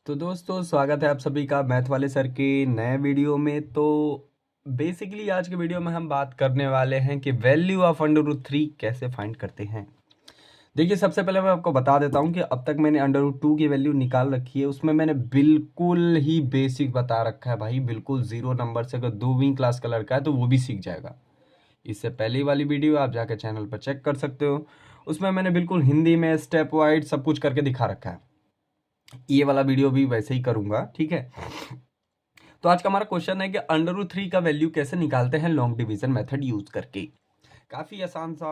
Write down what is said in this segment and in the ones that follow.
तो दोस्तों स्वागत है आप सभी का मैथ वाले सर के नए वीडियो में। तो बेसिकली आज के वीडियो में हम बात करने वाले हैं कि वैल्यू ऑफ √3 कैसे फाइंड करते हैं। देखिए सबसे पहले मैं आपको बता देता हूं कि अब तक मैंने √2 की वैल्यू निकाल रखी है। उसमें मैंने बिल्कुल ही बेसिक बता रखा है भाई, बिल्कुल जीरो नंबर से। अगर 2वीं क्लास का लड़का है तो वो भी सीख जाएगा। इससे पहले वाली वीडियो आप जाकर चैनल पर चेक कर सकते हो, उसमें मैंने बिल्कुल हिंदी में स्टेप वाइज सब कुछ करके दिखा रखा है। ये वाला वीडियो भी वैसे ही करूंगा, ठीक है। तो आज का हमारा क्वेश्चन है कि √3 का वैल्यू कैसे निकालते हैं लॉन्ग डिवीजन मेथड यूज करके। काफी आसान सा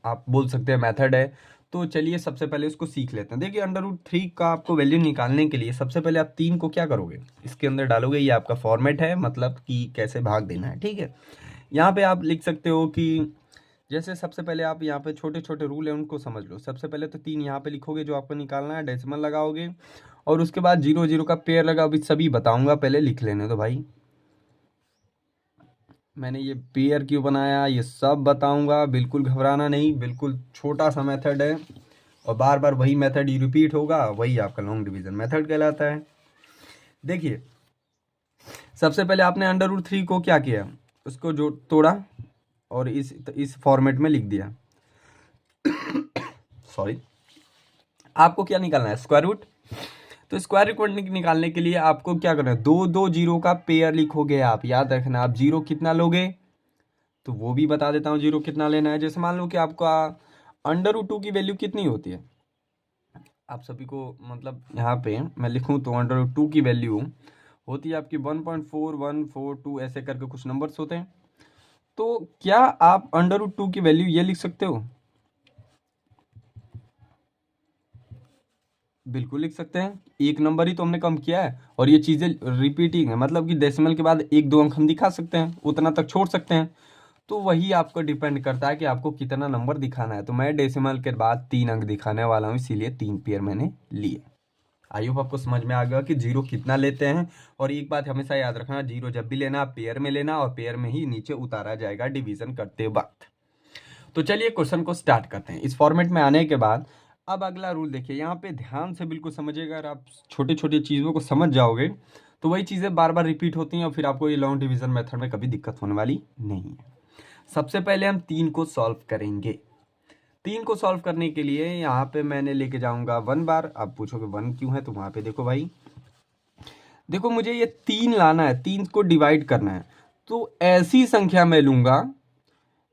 आप बोल सकते हैं मेथड है। तो चलिए सबसे पहले उसको सीख लेते हैं। देखिए √3 का आपको वैल्यू निकालने के लिए सबसे पहले आप 3 को क्या करोगे, इसके अंदर डालोगे। ये आपका फॉर्मेट है, मतलब कि कैसे भाग देना है, ठीक है। यहाँ पे आप लिख सकते हो कि जैसे सबसे पहले आप यहाँ पे छोटे छोटे रूल है उनको समझ लो। सबसे पहले तो 3 यहाँ पे लिखोगे जो आपको निकालना है, डेसिमल लगाओगे और उसके बाद 0 0 का पेयर लगा। अभी सभी बताऊंगा, पहले लिख लेने तो भाई। मैंने ये पेयर क्यों बनाया ये सब बताऊंगा, बिल्कुल घबराना नहीं। बिल्कुल छोटा सा मेथड है और बार बार वही मेथड ही रिपीट होगा, वही आपका लॉन्ग डिवीजन मेथड कहलाता है। देखिए सबसे पहले आपने √3 को क्या किया, उसको जो तोड़ा और इस फॉर्मेट में लिख दिया। सॉरी, आपको क्या निकालना है, स्क्वायर रूट। तो स्क्वायर रूट निकालने के लिए आपको क्या करना है, दो दो जीरो का पेयर लिखोगे। आप याद रखना, आप जीरो कितना लोगे तो वो भी बता देता हूँ। जीरो कितना लेना है, जैसे मान लो कि आपका √2 की वैल्यू कितनी होती है, आप सभी को मतलब यहाँ पे मैं लिखूँ तो √2 की वैल्यू होती है आपकी 1.4142, ऐसे करके कुछ नंबर्स होते हैं। तो क्या आप √2 की वैल्यू ये लिख सकते हो, बिल्कुल लिख सकते हैं। एक नंबर ही तो हमने कम किया है और ये चीज़ें रिपीटिंग है, मतलब कि डेसिमल के बाद एक दो अंक हम दिखा सकते हैं, उतना तक छोड़ सकते हैं। तो वही आपको डिपेंड करता है कि आपको कितना नंबर दिखाना है। तो मैं डेसिमल के बाद 3 अंक दिखाने वाला हूँ, इसीलिए 3 पेयर मैंने लिए। आई होप आपको समझ में आ गया कि जीरो कितना लेते हैं। और एक बात हमेशा याद रखना, जीरो जब भी लेना पेयर में लेना और पेयर में ही नीचे उतारा जाएगा डिवीजन करते वक्त। तो चलिए क्वेश्चन को स्टार्ट करते हैं। इस फॉर्मेट में आने के बाद अब अगला रूल देखिए, यहाँ पे ध्यान से बिल्कुल समझिएगा। अगर आप छोटे छोटे चीज़ों को समझ जाओगे तो वही चीज़ें बार बार रिपीट होती हैं और फिर आपको ये लॉन्ग डिवीजन मेथड में कभी दिक्कत होने वाली नहीं है। सबसे पहले हम 3 को सॉल्व करेंगे। 3 को सॉल्व करने के लिए यहाँ पे मैंने लेके जाऊंगा 1 बार। आप पूछोगे 1 क्यों है, तो वहाँ पे देखो भाई, देखो मुझे ये 3 लाना है, 3 को डिवाइड करना है। तो ऐसी संख्या में लूंगा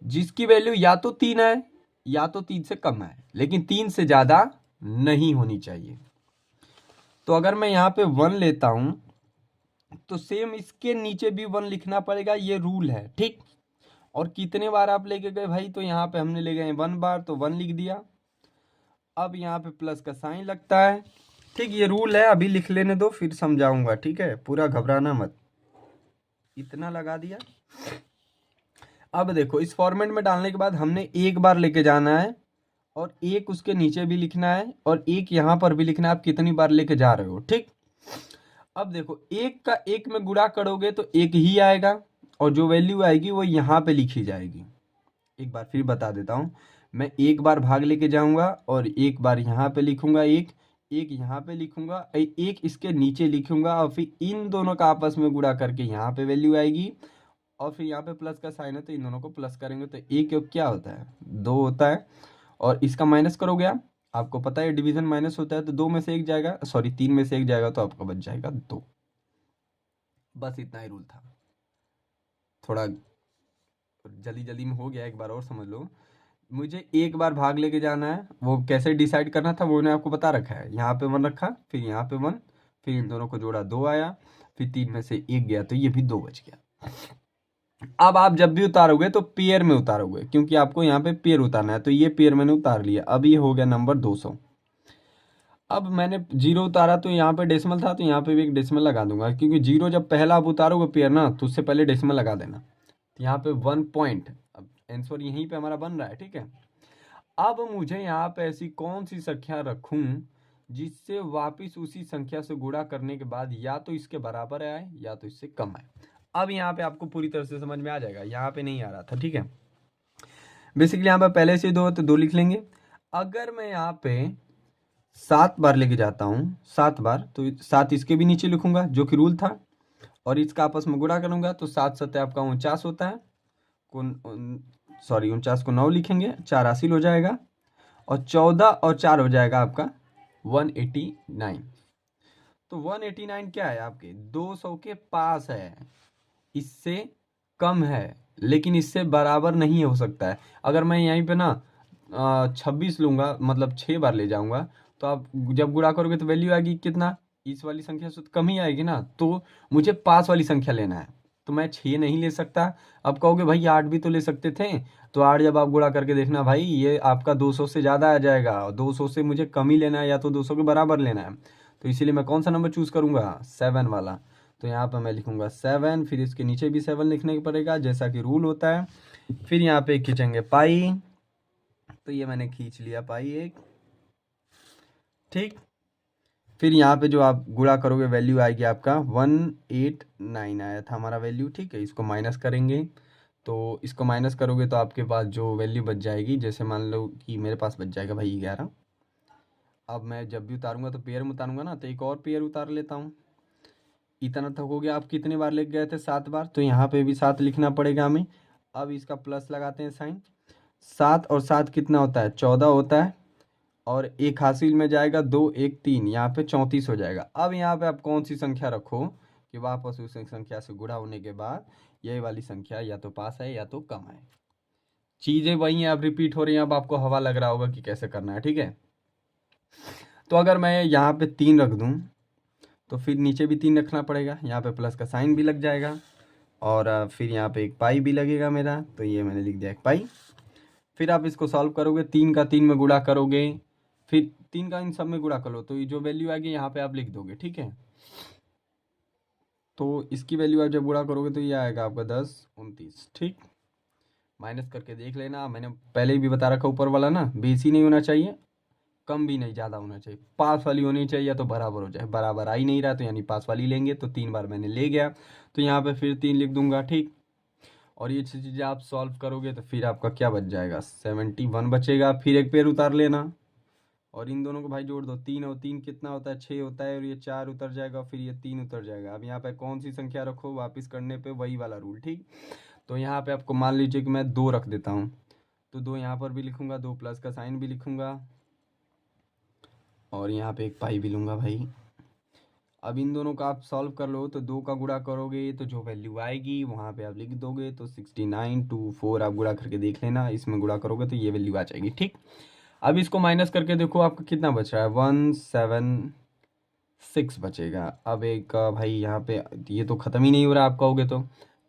जिसकी वैल्यू या तो 3 है या तो 3 से कम है, लेकिन 3 से ज़्यादा नहीं होनी चाहिए। तो अगर मैं यहाँ पे 1 लेता हूँ तो सेम इसके नीचे भी 1 लिखना पड़ेगा, ये रूल है, ठीक। और कितने बार आप लेके गए भाई, तो यहाँ पे हमने ले गए 1 बार, तो 1 लिख दिया। अब यहाँ पे प्लस का साइन लगता है, ठीक। ये रूल है, अभी लिख लेने दो फिर समझाऊंगा, ठीक है। पूरा घबराना मत, इतना लगा दिया। अब देखो इस फॉर्मेट में डालने के बाद हमने एक बार लेके जाना है और एक उसके नीचे भी लिखना है और एक यहाँ पर भी लिखना है, आप कितनी बार लेके जा रहे हो, ठीक। अब देखो एक का एक में गुणा करोगे तो एक ही आएगा और जो वैल्यू आएगी वो यहाँ पे लिखी जाएगी। एक बार फिर बता देता हूँ, मैं एक बार भाग लेके जाऊंगा और एक बार यहाँ पे लिखूंगा, एक एक यहाँ पे लिखूंगा, एक इसके नीचे लिखूंगा और फिर इन दोनों का आपस में गुणा करके यहाँ पे वैल्यू आएगी और फिर यहाँ पे प्लस का साइन है तो इन दोनों को प्लस करेंगे तो एक योग क्या होता है, 2 होता है। और इसका माइनस करोगे आप, आपको पता है डिवीजन माइनस होता है, तो 2 में से एक जाएगा, सॉरी 3 में से एक जाएगा तो आपका बच जाएगा 2। बस इतना ही रूल था, थोड़ा जल्दी जल्दी में हो गया, एक बार और समझ लो। मुझे एक बार भाग लेके जाना है, वो कैसे डिसाइड करना था वो मैंने आपको बता रखा है। यहाँ पे 1 रखा, फिर यहाँ पे 1, फिर इन दोनों को जोड़ा 2 आया, फिर 3 में से एक गया तो ये भी 2 बच गया। अब आप जब भी उतारोगे तो पेयर में उतारोगे, क्योंकि आपको यहाँ पे पेयर उतारना है। तो ये पेयर मैंने उतार लिया, अब ये हो गया नंबर 200। अब मैंने जीरो उतारा तो यहाँ पे डेसिमल था तो यहाँ पे भी एक डेसिमल लगा दूंगा, क्योंकि जीरो जब पहला आप उतारोगे पेयर ना तो उससे पहले डेसिमल लगा देना। तो यहाँ पे 1 पॉइंट, अब आंसर यहीं पे हमारा बन रहा है, ठीक है। अब मुझे यहाँ पे ऐसी कौन सी संख्या रखूं जिससे वापिस उसी संख्या से गुणा करने के बाद या तो इसके बराबर आए या तो इससे कम आए। अब यहाँ पे आपको पूरी तरह से समझ में आ जाएगा, यहाँ पे नहीं आ रहा था, ठीक है। बेसिकली यहाँ पे पहले से 2 तो 2 लिख लेंगे। अगर मैं यहाँ पे 7 बार लेके जाता हूँ, 7 बार, तो 7 इसके भी नीचे लिखूंगा जो कि रूल था, और इसका आपस में गुणा करूंगा तो 7 7 आपका 49 होता है। सॉरी 49 को 9 लिखेंगे, 4 हासिल हो जाएगा, और 14 और 4 हो जाएगा आपका 189। तो 189 क्या है आपके 200 के पास है, इससे कम है, लेकिन इससे बराबर नहीं हो सकता है। अगर मैं यहीं पे ना 26 लूंगा, मतलब 6 बार ले जाऊंगा, तो आप जब गुणा करोगे तो वैल्यू आएगी कितना, इस वाली संख्या से तो कम ही आएगी ना, तो मुझे पास वाली संख्या लेना है, तो मैं 6 नहीं ले सकता। अब कहोगे भाई 8 भी तो ले सकते थे, तो 8 जब आप गुणा करके देखना भाई ये आपका 200 से ज़्यादा आ जाएगा, और 200 से मुझे कम ही लेना है या तो 200 के बराबर लेना है, तो इसीलिए मैं कौन सा नंबर चूज़ करूँगा, 7 वाला। तो यहाँ पर मैं लिखूंगा 7, फिर इसके नीचे भी 7 लिखने पड़ेगा जैसा कि रूल होता है। फिर यहाँ पे खींचेंगे पाई, तो ये मैंने खींच लिया पाई एक, ठीक। फिर यहाँ पे जो आप गुणा करोगे वैल्यू आएगी आपका 189 आया था हमारा वैल्यू, ठीक है। इसको माइनस करेंगे, तो इसको माइनस करोगे तो आपके पास जो वैल्यू बच जाएगी, जैसे मान लो कि मेरे पास बच जाएगा भाई 11। अब मैं जब भी उतारूंगा तो पेयर में उतारूंगा ना, तो एक और पेयर उतार लेता हूँ। इतना तक हो गया। आप कितने बार लेके गए थे, 7 बार, तो यहाँ पे भी 7 लिखना पड़ेगा हमें। अब इसका प्लस लगाते हैं साइन, 7 और 7 कितना होता है, 14 होता है, और एक हासिल में जाएगा 2 1 3, यहाँ पे 34 हो जाएगा। अब यहाँ पे आप कौन सी संख्या रखो कि वापस उस संख्या से गुणा होने के बाद यही वाली संख्या या तो पास है या तो कम है। चीज़ें वही हैं, अब रिपीट हो रही हैं, अब आपको हवा लग रहा होगा कि कैसे करना है, ठीक है। तो अगर मैं यहाँ पे 3 रख दूँ तो फिर नीचे भी 3 रखना पड़ेगा, यहाँ पे प्लस का साइन भी लग जाएगा, और फिर यहाँ पे एक पाई भी लगेगा मेरा, तो ये मैंने लिख दिया एक पाई। फिर आप इसको सॉल्व करोगे, 3 का 3 में गुणा करोगे, फिर 3 का इन सब में गुणा करो, तो ये जो वैल्यू आएगी यहाँ पे आप लिख दोगे, ठीक है। तो इसकी वैल्यू आप जब गुणा करोगे तो ये आएगा आपका 10 29, ठीक। माइनस करके देख लेना, मैंने पहले ही भी बता रखा ऊपर वाला ना, बेसी नहीं होना चाहिए, कम भी नहीं, ज़्यादा होना चाहिए, पास वाली होनी चाहिए या तो बराबर हो जाए। बराबर आ ही नहीं रहा तो यानी पास वाली लेंगे, तो 3 बार मैंने ले गया, तो यहाँ पे फिर 3 लिख दूंगा, ठीक। और ये चीज़ें आप सॉल्व करोगे तो फिर आपका क्या बच जाएगा, 71 बचेगा। फिर एक पेड़ उतार लेना, और इन दोनों को भाई जोड़ दो, 3 और 3 कितना होता है, 6 होता है, और ये 4 उतर जाएगा, फिर ये 3 उतर जाएगा। अब यहाँ पे कौन सी संख्या रखो, वापस करने पे वही वाला रूल, ठीक। तो यहाँ पे आपको मान लीजिए कि मैं 2 रख देता हूँ, तो 2 यहाँ पर भी लिखूंगा, 2 प्लस का साइन भी लिखूंगा, और यहाँ पे एक पाई भी लूँगा भाई। अब इन दोनों का आप सॉल्व कर लो, तो 2 का गुणा करोगे तो जो वैल्यू आएगी वहाँ पे आप लिख दोगे, तो 69 2 4 आप गुणा करके देख लेना, इसमें गुणा करोगे तो ये वैल्यू आ जाएगी, ठीक। अब इसको माइनस करके देखो आपका कितना बच रहा है, 176 बचेगा। अब एक भाई यहाँ पे ये तो ख़त्म ही नहीं हो रहा, आप कहोगे तो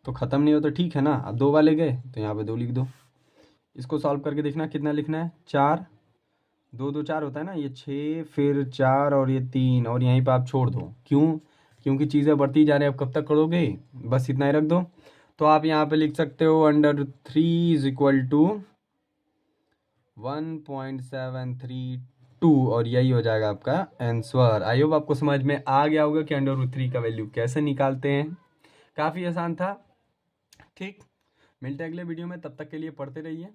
ख़त्म नहीं हो तो ठीक है ना, अब 2 वाले गए तो यहाँ पे 2 लिख दो। इसको सॉल्व करके देखना कितना लिखना है, 4, 2 2 4 होता है ना, ये 6, फिर 4 और ये 3, और यहीं पे आप छोड़ दो, क्यों, क्योंकि चीज़ें बढ़ती जा रही है, अब कब तक करोगे, बस इतना ही रख दो। तो आप यहाँ पे लिख सकते हो √3 इज इक्वल टू 1.732, और यही हो जाएगा आपका आंसर। आई होप आपको समझ में आ गया होगा कि √3 का वैल्यू कैसे निकालते हैं। काफ़ी आसान था, ठीक। मिलते हैं अगले वीडियो में, तब तक के लिए पढ़ते रहिए।